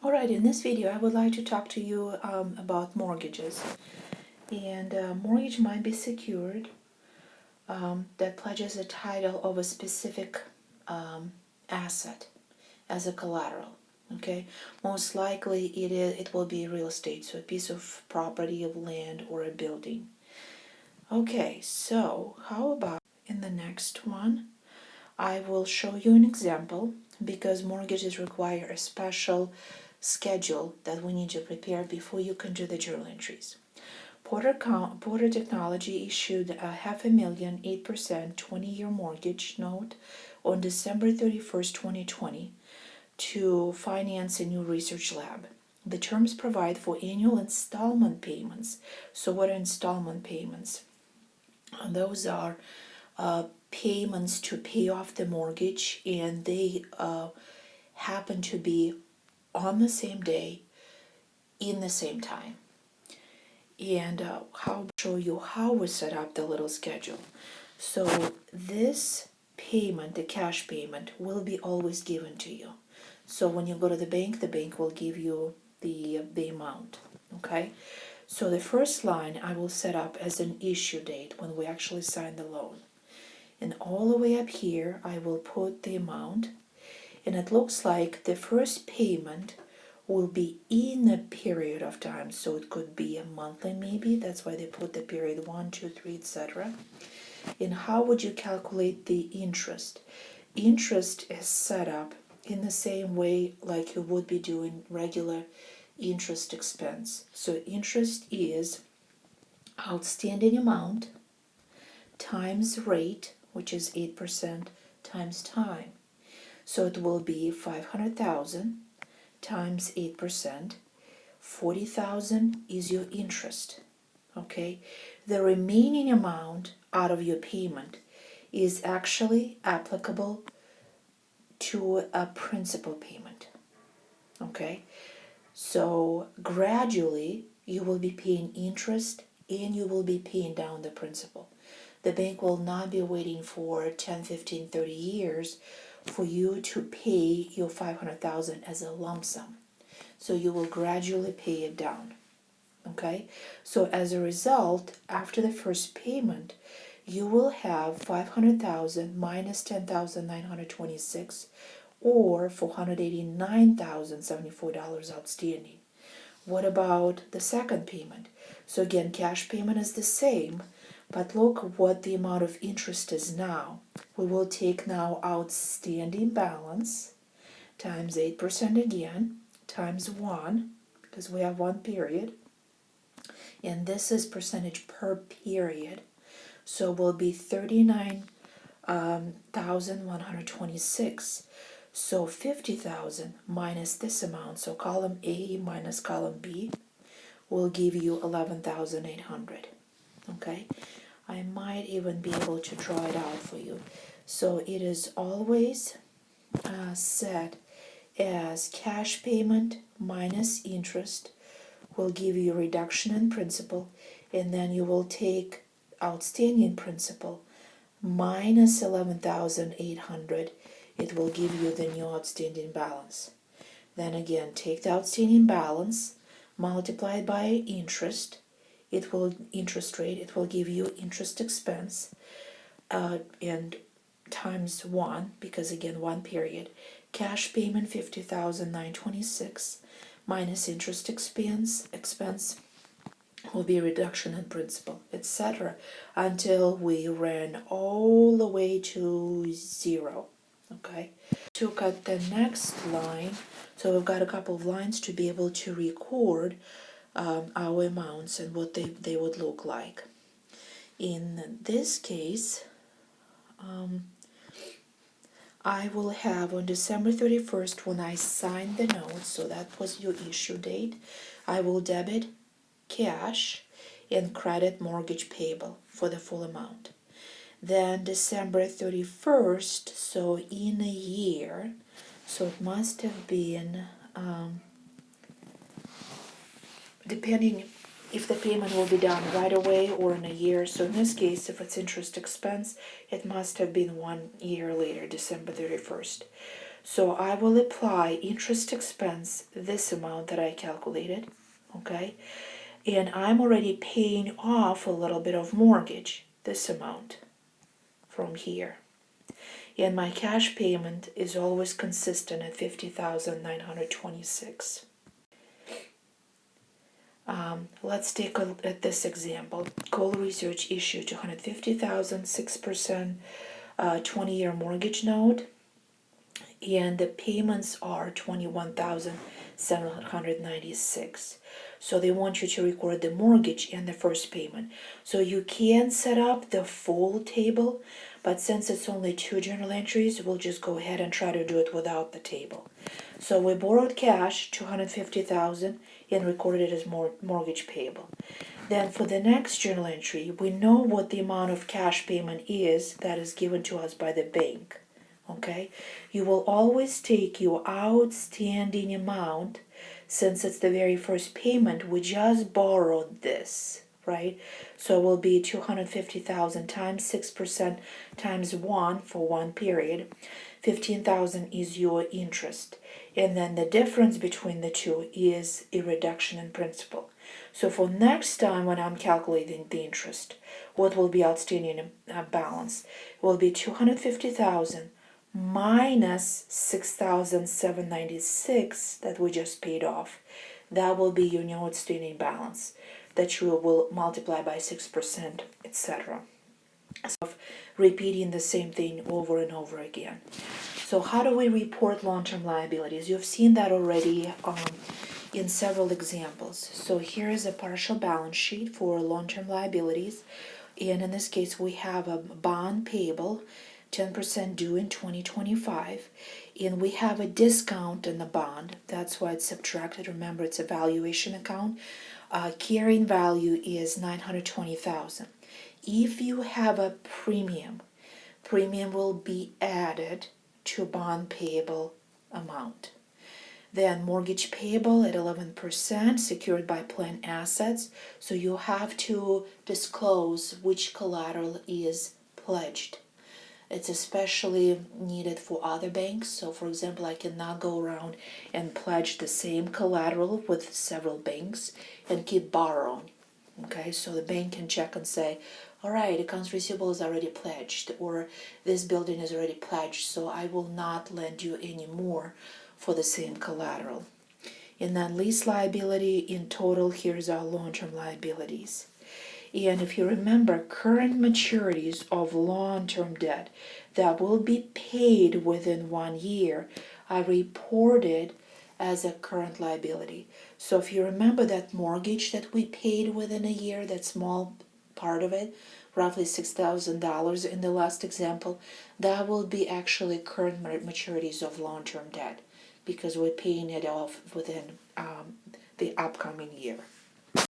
Alright, in this video I would like to talk to you about mortgages. And mortgage might be secured that pledges a title of a specific asset as a collateral. Okay, most likely it will be real estate, so a piece of property, of land, or a building. Okay, so how about in the next one I will show you an example, because mortgages require a special schedule that we need to prepare before you can do the journal entries. Porter Technology issued a $500,000 8% 20-year mortgage note on December 31st, 2020 to finance a new research lab. The terms provide for annual installment payments. So what are installment payments? Those are payments to pay off the mortgage, and they happen to be on the same day, in the same time. And I'll show you how we set up the little schedule. So this payment, the cash payment, will be always given to you. So when you go to the bank will give you the amount. Okay? So the first line I will set up as an issue date when we actually sign the loan. And all the way up here I will put the amount, and it looks like the first payment will be in a period of time, so it could be a monthly maybe. That's why they put the period 1, 2, 3, etc. And how would you calculate the interest? Interest is set up in the same way like you would be doing regular interest expense. So interest is outstanding amount times rate, which is 8%, times time. So it will be 500,000 times 8%. 40,000 is your interest. Okay, the remaining amount out of your payment is actually applicable to a principal payment. Okay, so gradually you will be paying interest and you will be paying down the principal. The bank will not be waiting for 10, 15, 30 years for you to pay your 500,000 as a lump sum. So you will gradually pay it down. Okay, so as a result, after the first payment, you will have 500,000 minus 10,926, or $489,074 outstanding. What about the second payment? So again, cash payment is the same, but look what the amount of interest is now. We will take now outstanding balance times 8% again, times 1, because we have one period, and this is percentage per period, so will be 39,126. So 50,000 minus this amount, so column A minus column B, will give you 11,800. Okay, I might even be able to draw it out for you. So it is always set as cash payment minus interest will give you a reduction in principal, and then you will take outstanding principal minus 11,800. It will give you the new outstanding balance. Then again, take the outstanding balance, multiply it by interest. Interest rate. It will give you interest expense, and times 1, because again one period. Cash payment 50,926 minus interest expense will be reduction in principal, etc., until we ran all the way to 0. Okay, to cut the next line, so we've got a couple of lines to be able to record our amounts and what they would look like. In this case, I will have on December 31st, when I signed the note, so that was your issue date, I will debit cash and credit mortgage payable for the full amount. Then December 31st, so in a year, so it must have been, depending if the payment will be done right away or in a year. So in this case, if it's interest expense, it must have been 1 year later, December 31st. So I will apply interest expense, this amount that I calculated, okay? And I'm already paying off a little bit of mortgage, this amount from here. And my cash payment is always consistent at $50,926. Let's take a look at this example. Goal Research issued $250,000, 6%, 20-year mortgage note, and the payments are $21,796. So they want you to record the mortgage and the first payment. So you can set up the full table, but since it's only 2 journal entries, we'll just go ahead and try to do it without the table. So we borrowed cash, $250,000, and recorded it as mortgage payable. Then for the next journal entry, we know what the amount of cash payment is that is given to us by the bank. Okay, you will always take your outstanding amount. Since it's the very first payment, we just borrowed this, right? So it will be 250,000 times 6% times 1 for 1 period. 15,000 is your interest, and then the difference between the two is a reduction in principal. So for next time when I'm calculating the interest, what will be outstanding balance will be 250,000 minus 6,796 that we just paid off. That will be your new outstanding balance that you will multiply by 6%, etc. So repeating the same thing over and over again. So how do we report long-term liabilities? You've seen that already in several examples. So here is a partial balance sheet for long-term liabilities, and in this case we have a bond payable 10% due in 2025, and we have a discount in the bond. That's why it's subtracted. Remember, it's a valuation account. Carrying value is $920,000. If you have a premium will be added to bond payable amount. Then mortgage payable at 11%, secured by plan assets. So you have to disclose which collateral is pledged. It's especially needed for other banks. So for example, I cannot go around and pledge the same collateral with several banks and keep borrowing. Okay, so the bank can check and say, all right, accounts receivable is already pledged, or this building is already pledged, so I will not lend you any more for the same collateral. And then lease liability in total, here's our long-term liabilities. And if you remember, current maturities of long-term debt that will be paid within 1 year are reported as a current liability. So if you remember that mortgage that we paid within a year, that small part of it, roughly $6,000 in the last example, that will be actually current maturities of long-term debt because we're paying it off within the upcoming year.